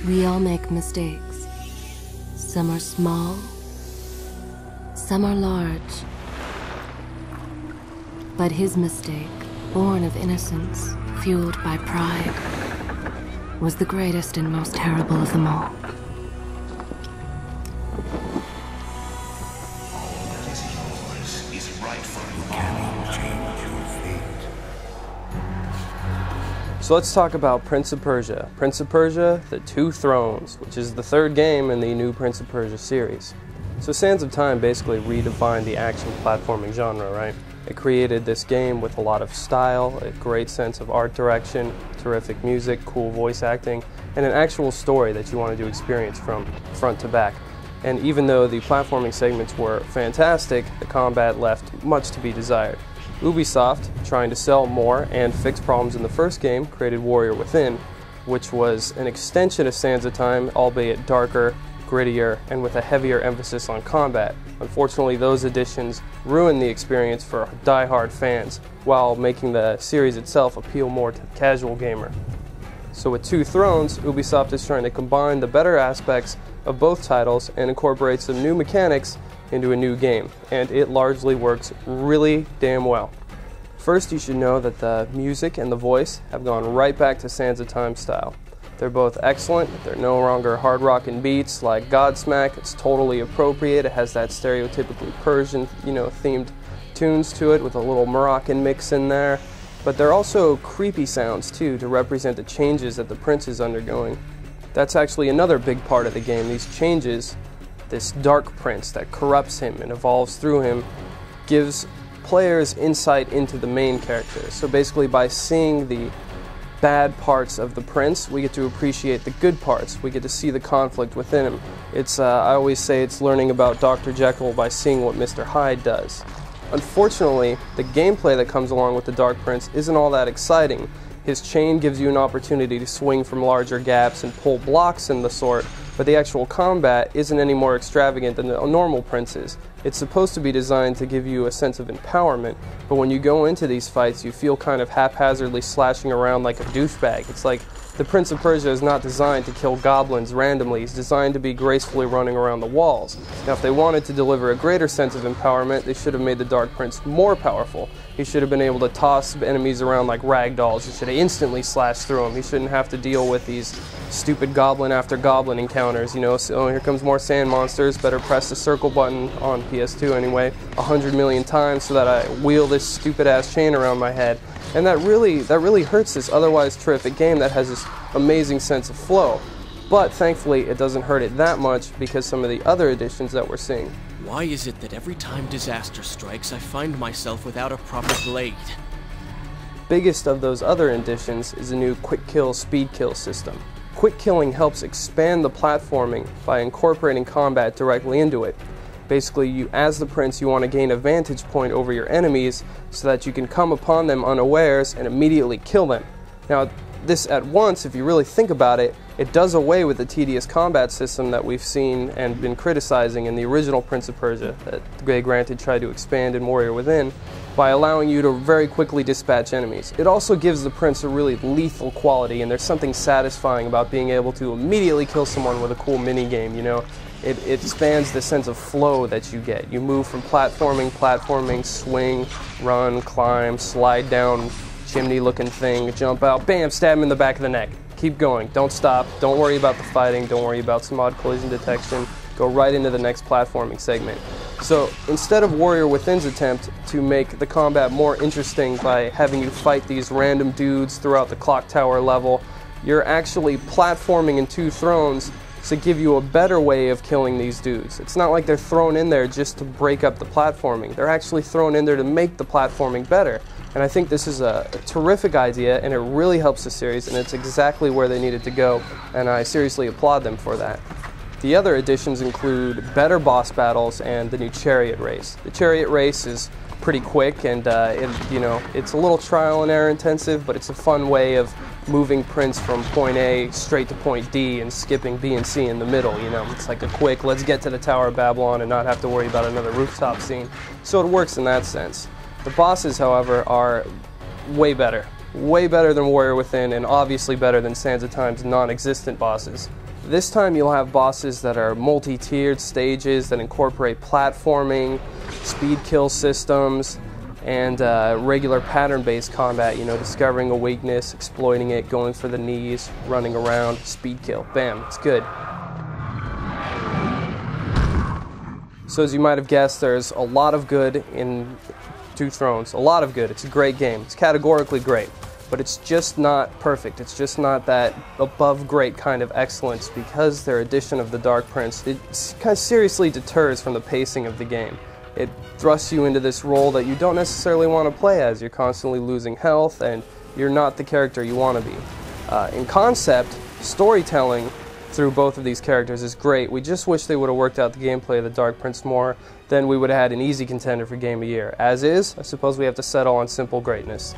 We all make mistakes. Some are small, some are large. But his mistake, born of innocence, fueled by pride, was the greatest and most terrible of them all. All that is yours is rightfully can change your fate. So let's talk about Prince of Persia. Prince of Persia, The Two Thrones, which is the third game in the new Prince of Persia series. So Sands of Time basically redefined the action platforming genre, right? It created this game with a lot of style, a great sense of art direction, terrific music, cool voice acting, and an actual story that you wanted to experience from front to back. And even though the platforming segments were fantastic, the combat left much to be desired. Ubisoft, trying to sell more and fix problems in the first game, created Warrior Within, which was an extension of Sands of Time, albeit darker, grittier, and with a heavier emphasis on combat. Unfortunately, those additions ruined the experience for die-hard fans, while making the series itself appeal more to the casual gamer. So with Two Thrones, Ubisoft is trying to combine the better aspects of both titles and incorporate some new mechanics into a new game, and it largely works really damn well. First, you should know that the music and the voice have gone right back to Sands of Time style. They're both excellent. They're no longer hard rockin' beats like Godsmack. It's totally appropriate. It has that stereotypically Persian, themed tunes to it with a little Moroccan mix in there. But they're also creepy sounds too, to represent the changes that the prince is undergoing. That's actually another big part of the game. These changes, this dark prince that corrupts him and evolves through him, gives players insight into the main character. So basically, by seeing the bad parts of the prince, we get to appreciate the good parts. We get to see the conflict within him. It's I always say it's learning about Dr. Jekyll by seeing what Mr. Hyde does. Unfortunately, the gameplay that comes along with the Dark Prince isn't all that exciting. His chain gives you an opportunity to swing from larger gaps and pull blocks and the sort, but the actual combat isn't any more extravagant than the normal princes. It's supposed to be designed to give you a sense of empowerment, but when you go into these fights, you feel kind of haphazardly slashing around like a douchebag. It's like the Prince of Persia is not designed to kill goblins randomly. He's designed to be gracefully running around the walls. Now, if they wanted to deliver a greater sense of empowerment, they should have made the Dark Prince more powerful. He should have been able to toss enemies around like rag dolls. He should have instantly slashed through them. He shouldn't have to deal with these stupid goblin after goblin encounters, so here comes more sand monsters, better press the circle button, on PS2 anyway, 100 million times so that I wheel this stupid ass chain around my head. And that really hurts this otherwise terrific game that has this amazing sense of flow. But thankfully it doesn't hurt it that much because some of the other additions that we're seeing. Why is it that every time disaster strikes, I find myself without a proper blade? Biggest of those other additions is a new quick kill, speed kill system. Quick killing helps expand the platforming by incorporating combat directly into it. Basically, you, as the prince, you want to gain a vantage point over your enemies so that you can come upon them unawares and immediately kill them. Now, this at once, if you really think about it, it does away with the tedious combat system that we've seen and been criticizing in the original Prince of Persia that they granted tried to expand in Warrior Within by allowing you to very quickly dispatch enemies. It also gives the prince a really lethal quality, and there's something satisfying about being able to immediately kill someone with a cool mini-game, It expands the sense of flow that you get. You move from platforming, swing, run, climb, slide down, chimney-looking thing, jump out, bam, stab him in the back of the neck. Keep going, don't stop, don't worry about the fighting, don't worry about some odd collision detection, go right into the next platforming segment. So instead of Warrior Within's attempt to make the combat more interesting by having you fight these random dudes throughout the clock tower level, you're actually platforming in Two Thrones to give you a better way of killing these dudes. It's not like they're thrown in there just to break up the platforming. They're actually thrown in there to make the platforming better. And I think this is a terrific idea, and it really helps the series, and it's exactly where they needed to go, and I seriously applaud them for that. The other additions include better boss battles and the new chariot race. The chariot race is pretty quick, and it's a little trial and error intensive, but it's a fun way of moving Prince from point A straight to point D and skipping B and C in the middle, It's like a quick, let's get to the Tower of Babylon and not have to worry about another rooftop scene. So it works in that sense. The bosses, however, are way better than Warrior Within, and obviously better than Sands of Time's non-existent bosses. This time you'll have bosses that are multi-tiered stages that incorporate platforming, speed kill systems, and regular pattern-based combat, you know, discovering a weakness, exploiting it, going for the knees, running around, speed kill. Bam, it's good. So as you might have guessed, there's a lot of good in Two Thrones. A lot of good. It's a great game. It's categorically great. But it's just not perfect. It's just not that above great kind of excellence, because their addition of the Dark Prince, it kind of seriously deters from the pacing of the game. It thrusts you into this role that you don't necessarily want to play as. You're constantly losing health, and you're not the character you want to be. In concept, storytelling through both of these characters is great. We just wish they would have worked out the gameplay of the Dark Prince more. Then we would have had an easy contender for Game of the Year. As is, I suppose we have to settle on simple greatness.